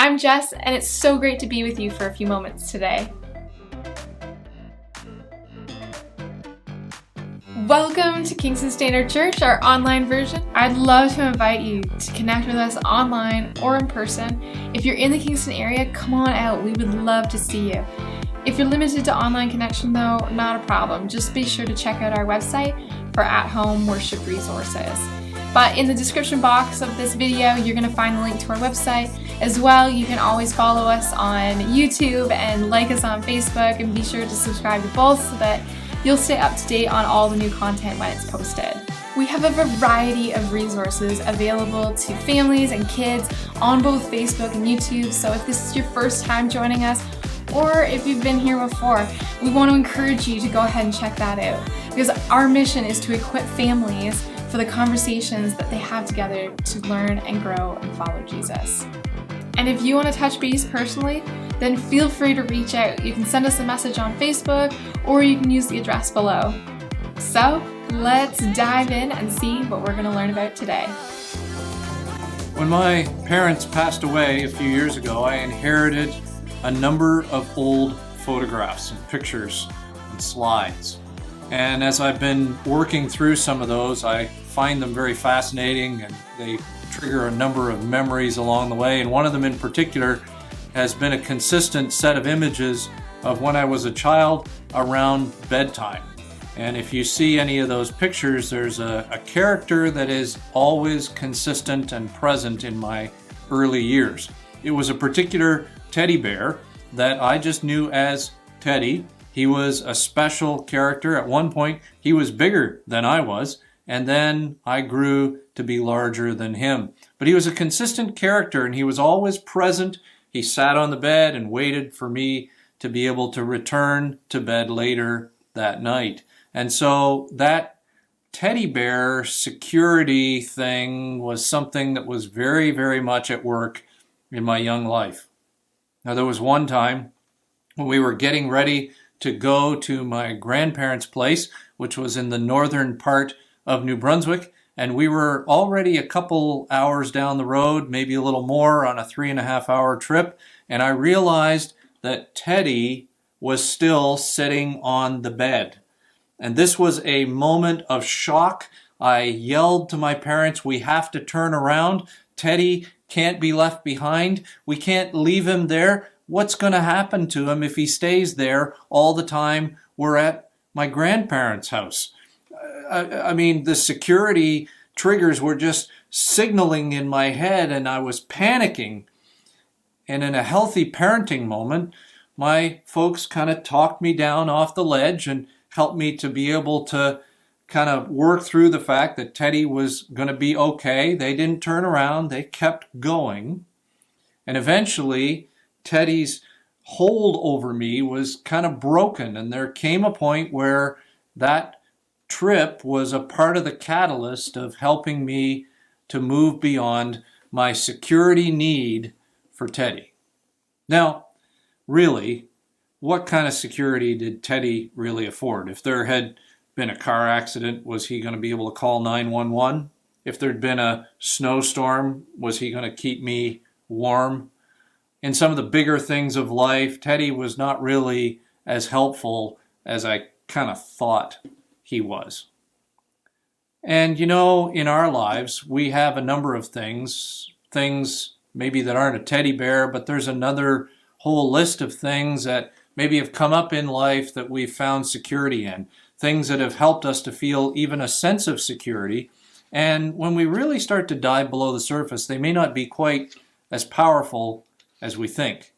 I'm Jess, and it's so great to be with you for a few moments today. Welcome to Kingston Standard Church, our online version. I'd love to invite you to connect with us online or in person. If you're in the Kingston area, come on out. We would love to see you. If you're limited to online connection though, not a problem. Just be sure to check out our website for at-home worship resources. But in the description box of this video, you're going to find the link to our website. As well, you can always follow us on YouTube and like us on Facebook, and be sure to subscribe to both so that you'll stay up to date on all the new content when it's posted. We have a variety of resources available to families and kids on both Facebook and YouTube, so if this is your first time joining us, or if you've been here before, we want to encourage you to go ahead and check that out, because our mission is to equip families for the conversations that they have together to learn and grow and follow Jesus. And if you want to touch base personally, then feel free to reach out. You can send us a message on Facebook, or you can use the address below. So let's dive in and see what we're going to learn about today. When my parents passed away a few years ago, I inherited a number of old photographs and pictures and slides. And as I've been working through some of those, I find them very fascinating, and they trigger a number of memories along the way. And one of them in particular has been a consistent set of images of when I was a child around bedtime. And if you see any of those pictures, there's a character that is always consistent and present in my early years. It was a particular teddy bear that I just knew as Teddy. He was a special character. At one point, he was bigger than I was, and then I grew to be larger than him. But he was a consistent character, and he was always present. He sat on the bed and waited for me to be able to return to bed later that night. And so that teddy bear security thing was something that was very, very much at work in my young life. Now, there was one time when we were getting ready to go to my grandparents' place, which was in the northern part of New Brunswick, and we were already a couple hours down the road, maybe a little more, on a 3.5-hour trip, and I realized that Teddy was still sitting on the bed. And this was a moment of shock. I yelled to my parents, "We have to turn around. Teddy can't be left behind. We can't leave him there. What's going to happen to him if he stays there all the time we're at my grandparents' house?" I mean, the security triggers were just signaling in my head, and I was panicking. And in a healthy parenting moment, my folks kind of talked me down off the ledge and helped me to be able to kind of work through the fact that Teddy was going to be okay. They didn't turn around. They kept going. And eventually, Teddy's hold over me was kind of broken, and there came a point where that trip was a part of the catalyst of helping me to move beyond my security need for Teddy. Now, really, what kind of security did Teddy really afford? If there had been a car accident, was he going to be able to call 911? If there'd been a snowstorm, was he going to keep me warm? In some of the bigger things of life, Teddy was not really as helpful as I kind of thought he was. And you know, in our lives, we have a number of things maybe that aren't a teddy bear, but there's another whole list of things that maybe have come up in life that we've found security in, things that have helped us to feel even a sense of security. And when we really start to dive below the surface, they may not be quite as powerful as we think.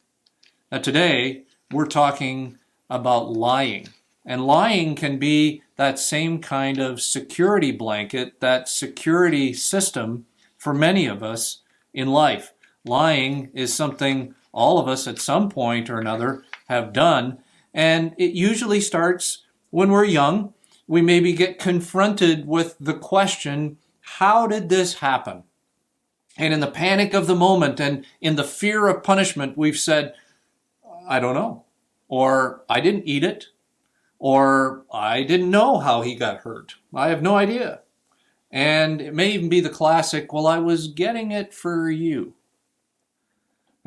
Now today, we're talking about lying. And lying can be that same kind of security blanket, that security system for many of us in life. Lying is something all of us at some point or another have done, and it usually starts when we're young. We maybe get confronted with the question, how did this happen? And in the panic of the moment and in the fear of punishment, we've said, I don't know, or I didn't eat it, or I didn't know how he got hurt. I have no idea. And it may even be the classic, well, I was getting it for you.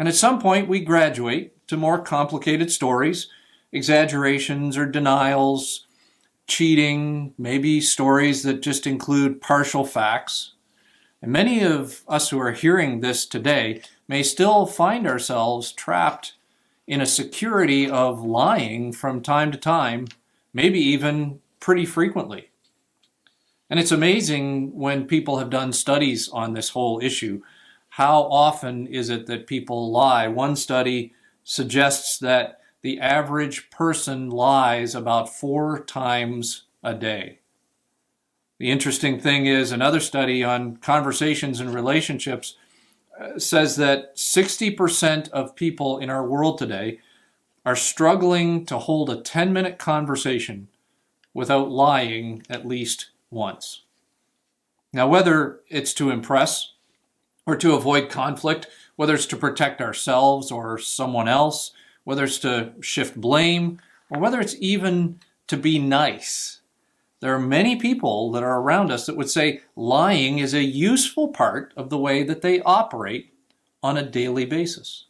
And at some point, we graduate to more complicated stories, exaggerations or denials, cheating, maybe stories that just include partial facts. And many of us who are hearing this today may still find ourselves trapped in a security of lying from time to time, maybe even pretty frequently. And it's amazing when people have done studies on this whole issue, how often is it that people lie? One study suggests that the average person lies about 4 times a day. The interesting thing is, another study on conversations and relationships says that 60% of people in our world today are struggling to hold a 10-minute conversation without lying at least once. Now, whether it's to impress or to avoid conflict, whether it's to protect ourselves or someone else, whether it's to shift blame, or whether it's even to be nice, there are many people that are around us that would say lying is a useful part of the way that they operate on a daily basis.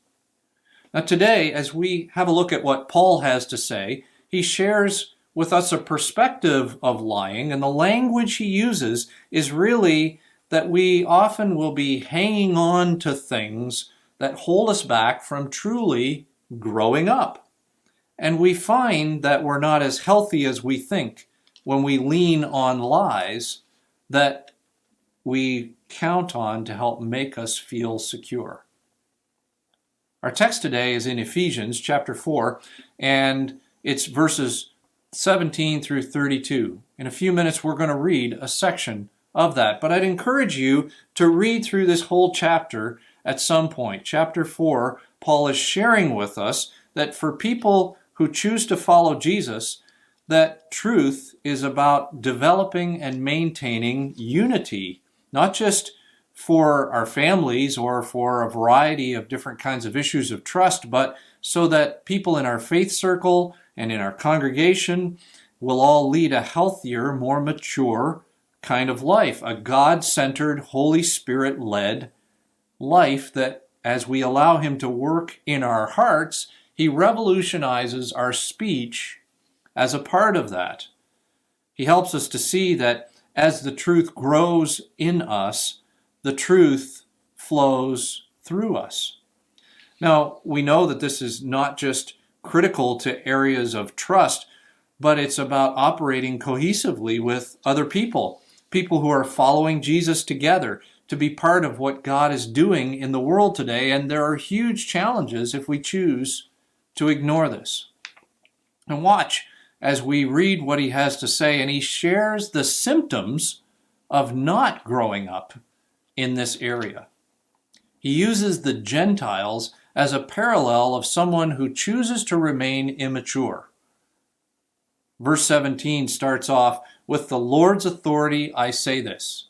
Now today, as we have a look at what Paul has to say, he shares with us a perspective of lying, and the language he uses is really that we often will be hanging on to things that hold us back from truly growing up. And we find that we're not as healthy as we think when we lean on lies that we count on to help make us feel secure. Our text today is in Ephesians chapter 4, and it's verses 17 through 32. In a few minutes, we're going to read a section of that, but I'd encourage you to read through this whole chapter at some point. Chapter 4, Paul is sharing with us that for people who choose to follow Jesus, that truth is about developing and maintaining unity, not just for our families or for a variety of different kinds of issues of trust, but so that people in our faith circle and in our congregation will all lead a healthier, more mature kind of life, a God-centered, Holy Spirit-led life that, as we allow Him to work in our hearts, He revolutionizes our speech as a part of that. He helps us to see that as the truth grows in us, the truth flows through us. Now, we know that this is not just critical to areas of trust, but it's about operating cohesively with other people who are following Jesus together to be part of what God is doing in the world today. And there are huge challenges if we choose to ignore this. And watch as we read what he has to say, and he shares the symptoms of not growing up in this area. He uses the Gentiles as a parallel of someone who chooses to remain immature. Verse 17 starts off, "With the Lord's authority I say this,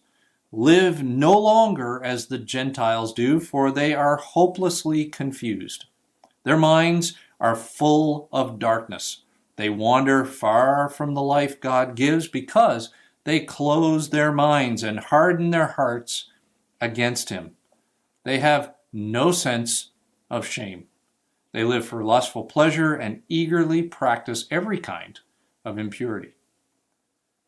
live no longer as the Gentiles do, for they are hopelessly confused. Their minds are full of darkness. They wander far from the life God gives because they close their minds and harden their hearts against Him. They have no sense of shame. They live for lustful pleasure and eagerly practice every kind of impurity."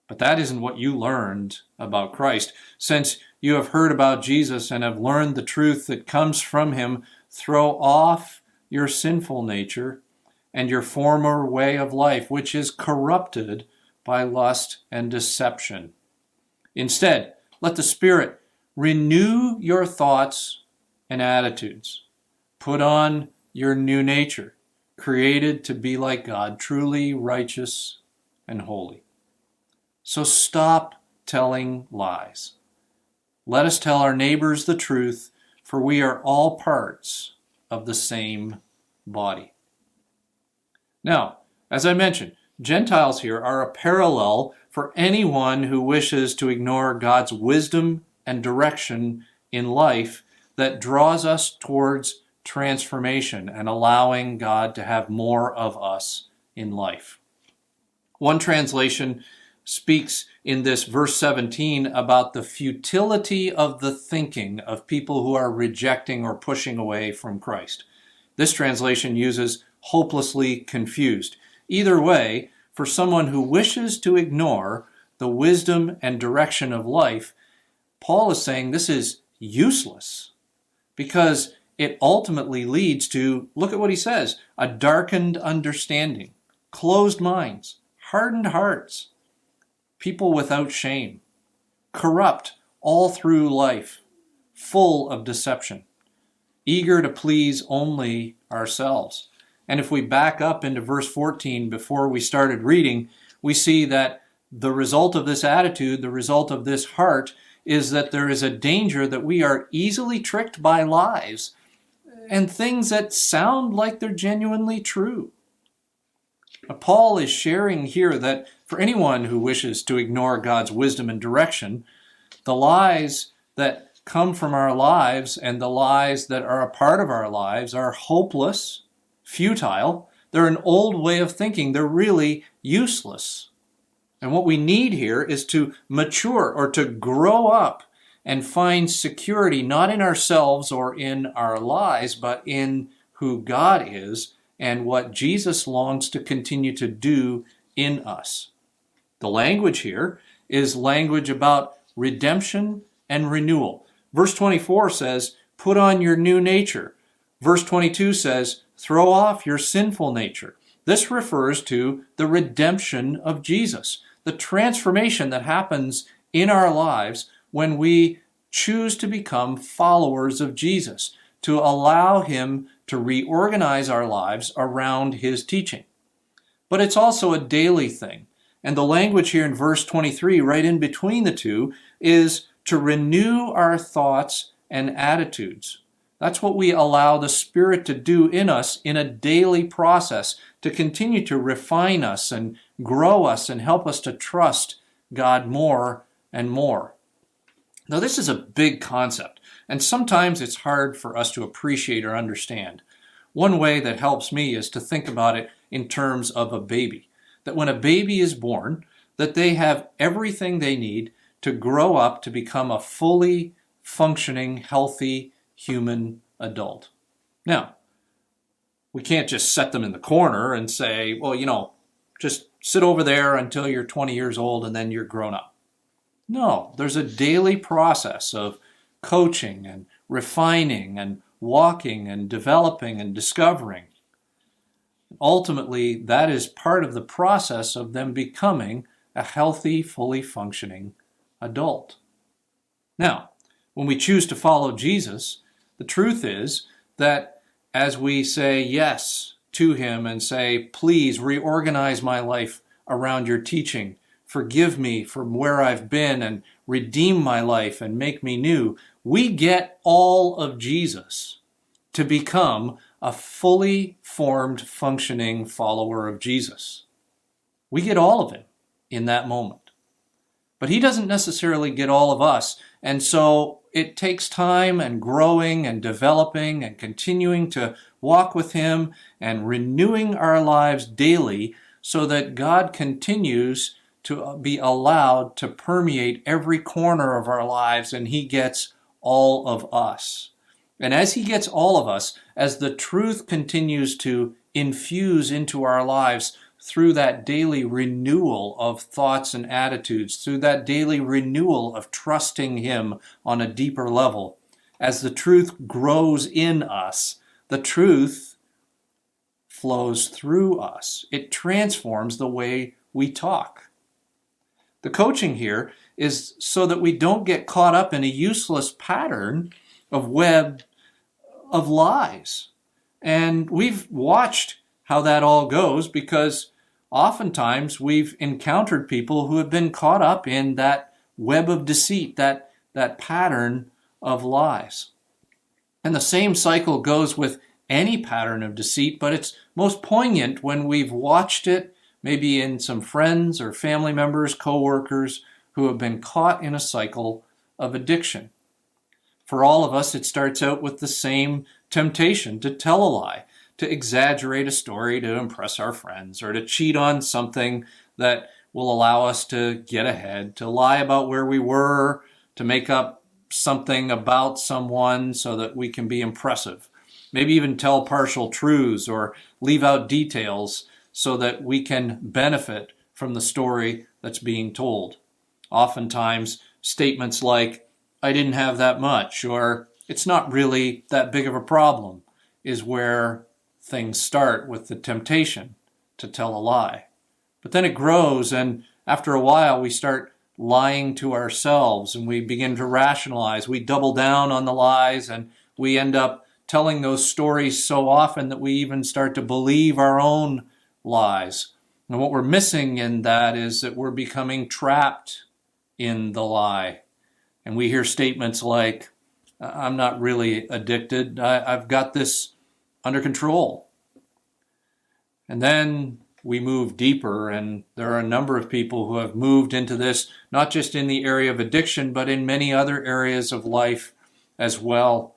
But that isn't what you learned about Christ. Since you have heard about Jesus and have learned the truth that comes from Him, throw off your sinful nature and your former way of life, which is corrupted by lust and deception. Instead, let the Spirit renew your thoughts and attitudes. Put on your new nature, created to be like God, truly righteous and holy. So stop telling lies. Let us tell our neighbors the truth, for we are all parts of the same body. Now, as I mentioned, Gentiles here are a parallel for anyone who wishes to ignore God's wisdom and direction in life that draws us towards transformation and allowing God to have more of us in life. One translation speaks in this verse 17 about the futility of the thinking of people who are rejecting or pushing away from Christ. This translation uses hopelessly confused. Either way, for someone who wishes to ignore the wisdom and direction of life, Paul is saying this is useless because it ultimately leads to, look at what he says, a darkened understanding, closed minds, hardened hearts, people without shame, corrupt all through life, full of deception, eager to please only ourselves. And if we back up into verse 14 before we started reading, we see that the result of this attitude, the result of this heart, is that there is a danger that we are easily tricked by lies and things that sound like they're genuinely true. Paul is sharing here that for anyone who wishes to ignore God's wisdom and direction, the lies that come from our lives and the lies that are a part of our lives are hopeless, futile. They're an old way of thinking. They're really useless. And what we need here is to mature or to grow up and find security not in ourselves or in our lies, but in who God is and what Jesus longs to continue to do in us. The language here is language about redemption and renewal. Verse 24 says, put on your new nature. Verse 22 says, throw off your sinful nature. This refers to the redemption of Jesus, the transformation that happens in our lives when we choose to become followers of Jesus, to allow him to reorganize our lives around his teaching. But it's also a daily thing. And the language here in verse 23, right in between the two, is to renew our thoughts and attitudes. That's what we allow the Spirit to do in us in a daily process, to continue to refine us and grow us and help us to trust God more and more. Now, this is a big concept, and sometimes it's hard for us to appreciate or understand. One way that helps me is to think about it in terms of a baby. That when a baby is born, that they have everything they need to grow up to become a fully functioning, healthy human adult. Now, we can't just set them in the corner and say, well, just sit over there until you're 20 years old and then you're grown up. No, there's a daily process of coaching and refining and walking and developing and discovering. Ultimately, that is part of the process of them becoming a healthy, fully functioning adult. Now, when we choose to follow Jesus, the truth is that as we say yes to him and say, please reorganize my life around your teaching, forgive me from where I've been and redeem my life and make me new, we get all of Jesus to become a fully formed, functioning follower of Jesus. We get all of him in that moment. But he doesn't necessarily get all of us, and so it takes time and growing and developing and continuing to walk with him and renewing our lives daily so that God continues to be allowed to permeate every corner of our lives and he gets all of us. And as he gets all of us, as the truth continues to infuse into our lives through that daily renewal of thoughts and attitudes, through that daily renewal of trusting him on a deeper level, as the truth grows in us, the truth flows through us. It transforms the way we talk. The coaching here is so that we don't get caught up in a useless pattern of web of lies. And we've watched how that all goes because oftentimes we've encountered people who have been caught up in that web of deceit, that pattern of lies. And the same cycle goes with any pattern of deceit, but it's most poignant when we've watched it maybe in some friends or family members, co-workers who have been caught in a cycle of addiction. For all of us, it starts out with the same temptation to tell a lie, to exaggerate a story to impress our friends, or to cheat on something that will allow us to get ahead, to lie about where we were, to make up something about someone so that we can be impressive. maybe even tell partial truths or leave out details so that we can benefit from the story that's being told. Oftentimes, statements like, "I didn't have that much," or "it's not really that big of a problem," is where things start with the temptation to tell a lie. But then it grows, and after a while we start lying to ourselves and we begin to rationalize. We double down on the lies and we end up telling those stories so often that we even start to believe our own lies. And what we're missing in that is that we're becoming trapped in the lie. And we hear statements like, "I'm not really addicted. I've got this under control." And then we move deeper, and there are a number of people who have moved into this, not just in the area of addiction, but in many other areas of life as well,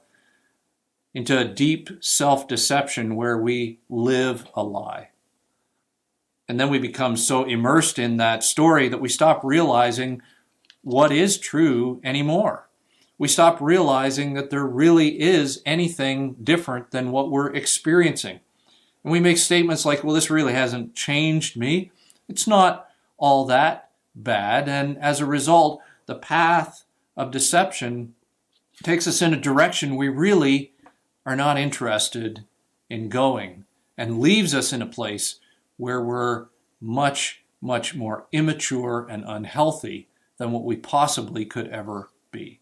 into a deep self-deception where we live a lie. And then we become so immersed in that story that we stop realizing what is true anymore. We stop realizing that there really is anything different than what we're experiencing. And we make statements like, "Well, this really hasn't changed me. It's not all that bad." And as a result, the path of deception takes us in a direction we really are not interested in going, and leaves us in a place where we're much, much more immature and unhealthy than what we possibly could ever be.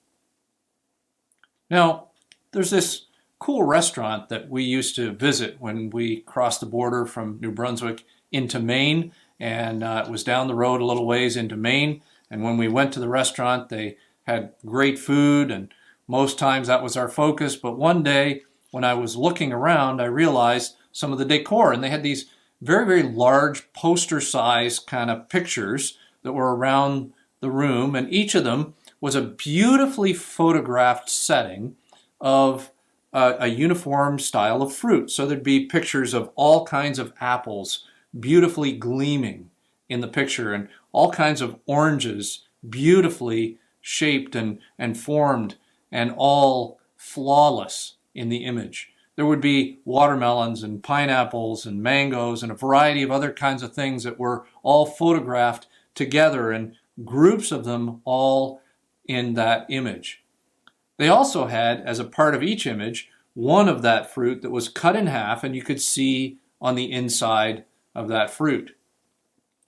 Now, there's this cool restaurant that we used to visit when we crossed the border from New Brunswick into Maine, and it was down the road a little ways into Maine. And when we went to the restaurant, they had great food, and most times that was our focus. But one day, when I was looking around, I realized some of the decor, and they had these very, very large poster-sized kind of pictures that were around the room, and each of them was a beautifully photographed setting of a uniform style of fruit. So there'd be pictures of all kinds of apples beautifully gleaming in the picture, and all kinds of oranges beautifully shaped and formed, and all flawless in the image. There would be watermelons and pineapples and mangoes and a variety of other kinds of things that were all photographed together, and groups of them all in that image. They also had, as a part of each image, one of that fruit that was cut in half, and you could see on the inside of that fruit.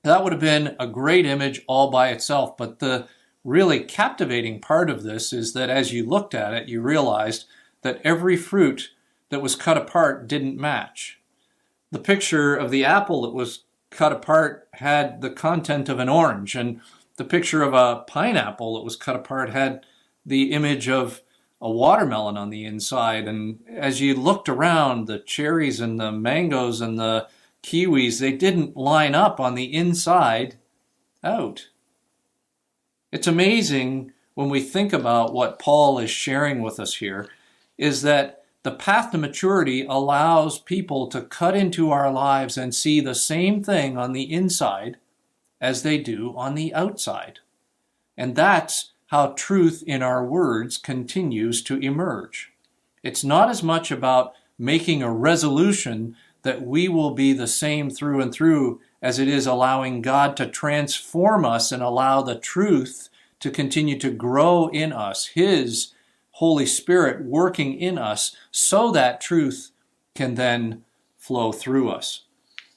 That would have been a great image all by itself, but the really captivating part of this is that as you looked at it, you realized that every fruit that was cut apart didn't match. The picture of the apple that was cut apart had the content of an orange, and the picture of a pineapple that was cut apart had the image of a watermelon on the inside. And as you looked around, the cherries and the mangoes and the kiwis, they didn't line up on the inside out. It's amazing when we think about what Paul is sharing with us here, is that the path to maturity allows people to cut into our lives and see the same thing on the inside as they do on the outside. And that's how truth in our words continues to emerge. It's not as much about making a resolution that we will be the same through and through as it is allowing God to transform us and allow the truth to continue to grow in us, His Holy Spirit working in us so that truth can then flow through us.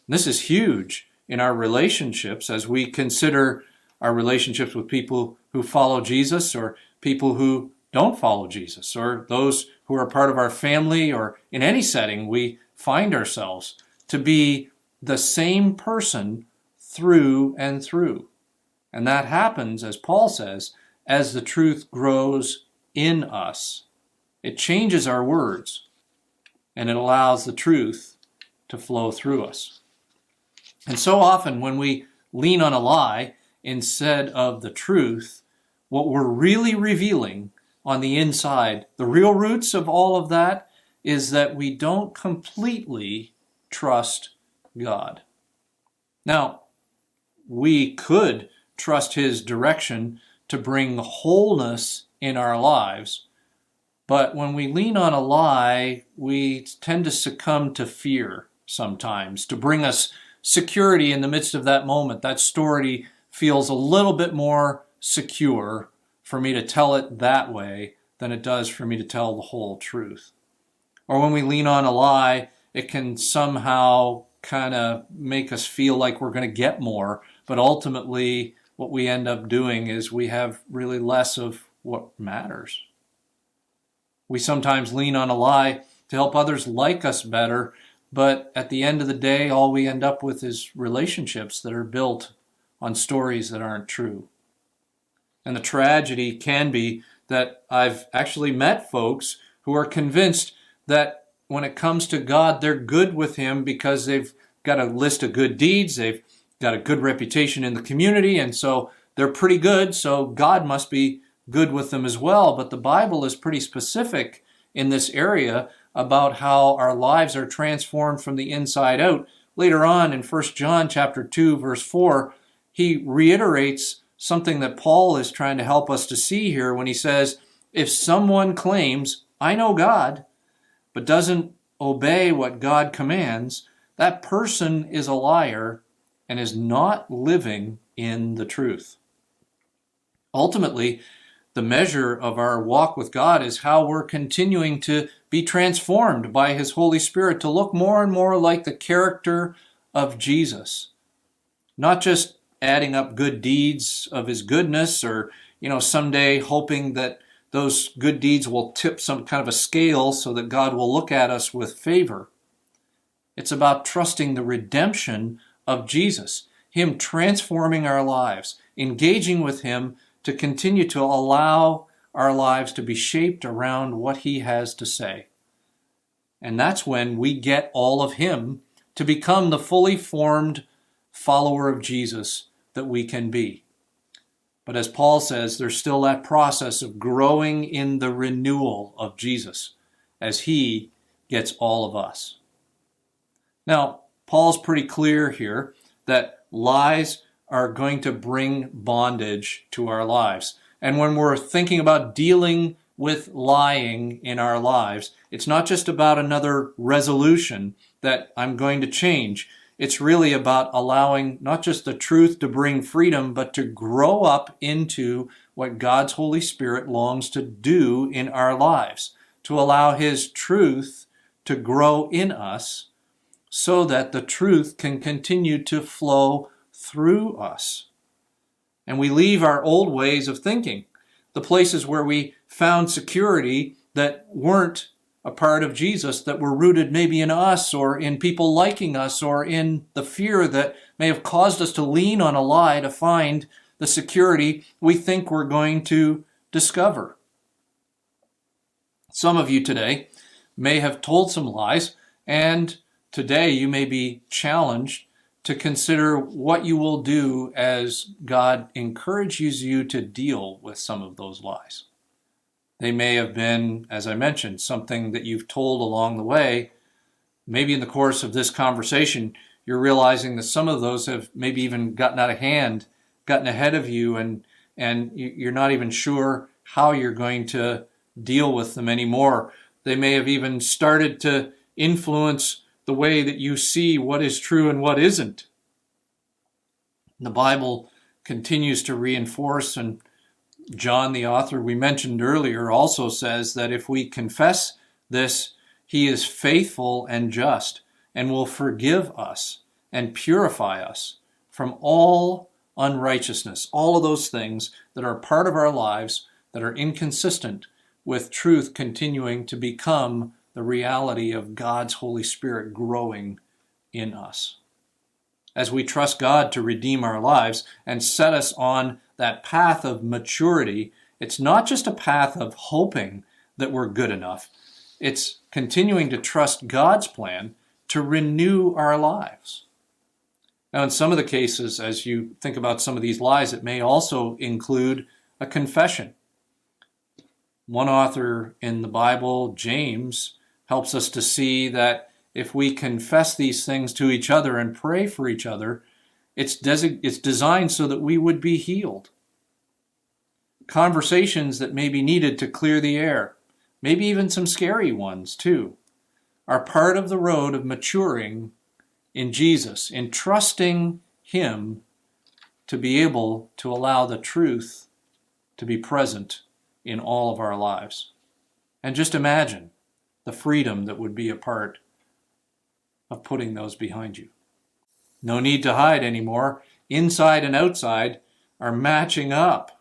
And this is huge in our relationships as we consider our relationships with people who follow Jesus or people who don't follow Jesus, or those who are part of our family, or in any setting we find ourselves to be the same person through and through. And that happens, as Paul says, as the truth grows in us. It changes our words, and it allows the truth to flow through us. And so often when we lean on a lie instead of the truth, what we're really revealing on the inside, the real roots of all of that, is that we don't completely trust God. Now, we could trust His direction to bring wholeness in our lives, But when we lean on a lie, we tend to succumb to fear sometimes, to bring us security in the midst of that moment. That story feels a little bit more secure for me to tell it that way than it does for me to tell the whole truth. Or when we lean on a lie, it can somehow kind of make us feel like we're going to get more, but ultimately what we end up doing is we have really less of what matters. We sometimes lean on a lie to help others like us better, but at the end of the day, all we end up with is relationships that are built on stories that aren't true. And the tragedy can be that I've actually met folks who are convinced that when it comes to God, they're good with Him because they've got a list of good deeds, they've got a good reputation in the community, and so they're pretty good, so God must be good with them as well. But the Bible is pretty specific in this area about how our lives are transformed from the inside out. Later on in 1 John chapter 2, verse 4, he reiterates something that Paul is trying to help us to see here when he says, if someone claims, I know God, but doesn't obey what God commands, that person is a liar and is not living in the truth. Ultimately, the measure of our walk with God is how we're continuing to be transformed by His Holy Spirit to look more and more like the character of Jesus. Not just adding up good deeds of His goodness or, someday hoping that those good deeds will tip some kind of a scale so that God will look at us with favor. It's about trusting the redemption of Jesus, Him transforming our lives, engaging with Him to continue to allow our lives to be shaped around what He has to say. And that's when we get all of Him to become the fully formed follower of Jesus that we can be. But as Paul says, there's still that process of growing in the renewal of Jesus as He gets all of us. Now, Paul's pretty clear here that lies are going to bring bondage to our lives. And when we're thinking about dealing with lying in our lives, it's not just about another resolution that I'm going to change. It's really about allowing not just the truth to bring freedom, but to grow up into what God's Holy Spirit longs to do in our lives, to allow His truth to grow in us so that the truth can continue to flow through us. And we leave our old ways of thinking, the places where we found security that weren't a part of Jesus, that were rooted maybe in us or in people liking us or in the fear that may have caused us to lean on a lie to find the security we think we're going to discover. Some of you today may have told some lies, and today you may be challenged to consider what you will do as God encourages you to deal with some of those lies. They may have been, as I mentioned, something that you've told along the way. Maybe in the course of this conversation, you're realizing that some of those have maybe even gotten out of hand, gotten ahead of you, and you're not even sure how you're going to deal with them anymore. They may have even started to influence the way that you see what is true and what isn't. The Bible continues to reinforce, and John, the author we mentioned earlier, also says that if we confess this, He is faithful and just and will forgive us and purify us from all unrighteousness, all of those things that are part of our lives that are inconsistent with truth continuing to become the reality of God's Holy Spirit growing in us. As we trust God to redeem our lives and set us on that path of maturity, it's not just a path of hoping that we're good enough. It's continuing to trust God's plan to renew our lives. Now, in some of the cases, as you think about some of these lies, it may also include a confession. One author in the Bible, James, helps us to see that if we confess these things to each other and pray for each other, it's designed so that we would be healed. Conversations that may be needed to clear the air, maybe even some scary ones too, are part of the road of maturing in Jesus, in trusting Him to be able to allow the truth to be present in all of our lives. And just imagine the freedom that would be a part of putting those behind you. No need to hide anymore. Inside and outside are matching up.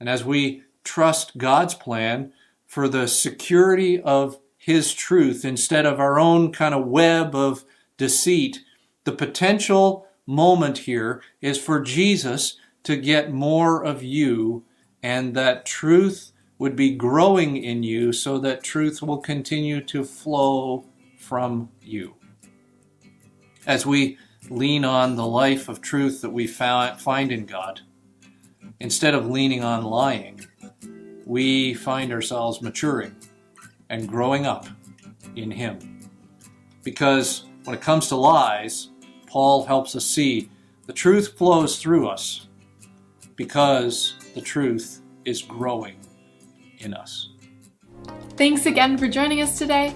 And as we trust God's plan for the security of His truth instead of our own kind of web of deceit, the potential moment here is for Jesus to get more of you, and that truth would be growing in you so that truth will continue to flow from you. As we lean on the life of truth that we find in God, instead of leaning on lying, we find ourselves maturing and growing up in Him. Because when it comes to lies, Paul helps us see the truth flows through us because the truth is growing in us. Thanks again for joining us today.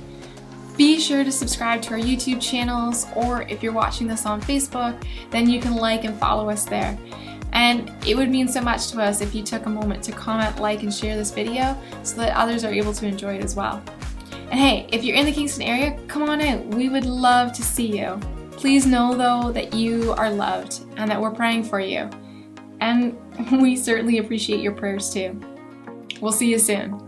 Be sure to subscribe to our YouTube channels, or if you're watching this on Facebook, then you can like and follow us there. And it would mean so much to us if you took a moment to comment, like, and share this video so that others are able to enjoy it as well. And hey, if you're in the Kingston area, come on out. We would love to see you. Please know though that you are loved and that we're praying for you. And we certainly appreciate your prayers too. We'll see you soon.